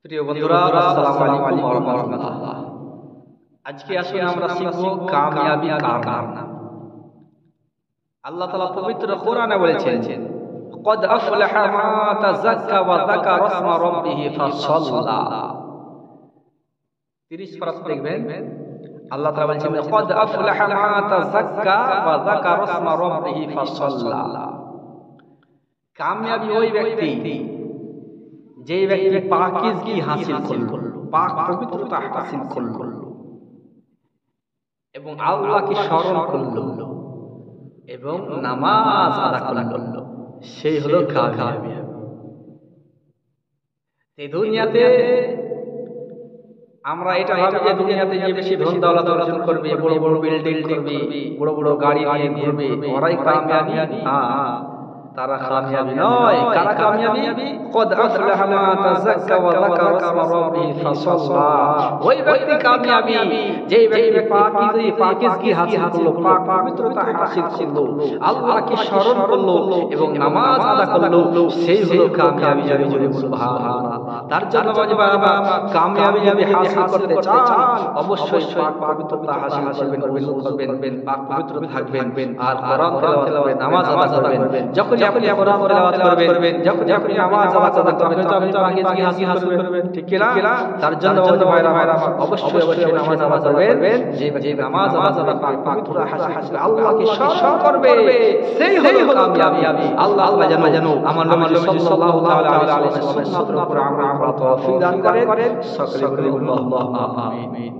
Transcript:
প্রিয় বন্ধুরা, আসসালামু আলাইকুম ওয়া রাহমাতুল্লাহ। আজকে আসলে আমরা শিখব কামিয়াবি কার নাম। আল্লাহ তাআলা পবিত্র কোরআনে বলেছেন, ক্বাদ আফলাহা মা তাযাক্কা ওয়া যাকারা ইসমা রাব্বিহি ফাসাল্লা। 30 পারা দেখবেন, আল্লাহ তাআলা বলেছেন, ক্বাদ আফলাহা মা তাযাক্কা ওয়া যাকারা ইসমা রাব্বিহি ফাসাল্লা। কামিয়াবি ওই ব্যক্তি যে ব্যক্তি পাকিজগি হাসিল করল, পাক পবিত্রতা হাসিল করল এবং আল্লাহকে স্মরণ করল এবং নামাজ আদা করল, সেই হলো কামিয়াবি। এই দুনিয়াতে আমরা এটা ভাবি যে দুনিয়াতে যে বেশি ধন দৌলত অর্জন করবে, বড় বড় বিল্ডিং করবে, বড় বড় গাড়ি নিয়ে ঘুরবে, ওরাই কামিয়াবি। তারা কামিয়াবি নয়। কারা কামিয়াবি? ক্বাদ আফলাহা মা তাযাক্কা ওয়া যাকারা ইসমা রাব্বিহি ফাসাল্লা। ওই ব্যক্তি কামিয়াবি যে ব্যক্তি পাকিজগি হাসিল করলো, পাক পবিত্রতা হাসিল করলো, আল্লাহকে স্মরণ করলো এবং নামাজ আদা করলো, সেই হলো কামিয়াবি। জোরে সুবহানাল্লাহ। তার জন্য বাবা কামিয়াবি যদি হাসিল করতে চান, অবশ্যই পাক পবিত্রতা হাসিল করবেন, পাক পবিত্র থাকবেন, আর কোরআন তেলাওয়াত করবেন, নামাজ আদা করবেন। যখন আপনি কোরআন তেলাওয়াত করবেন, যখন আপনি নামাজ আদা করবেন, তখন আপনি পাকিজগি হাসিল করবেন। ঠিক কি না? তার জন্য ভাইরা অবশ্যই নামাজ আদা করবেন। যে নামাজ আদা পাক পবিত্র হাসিল আল্লাহকে স্মরণ করবে, সেই হলো কামিয়াবি। আল্লাহ যেন আমার নবী সাল্লাল্লাহু তাআলা আলাইহি ওয়াসাল্লামের সুন্নাতের উপর আমরা তওফিক দান করেন। সকলে বলি আল্লাহুম্মা আমিন।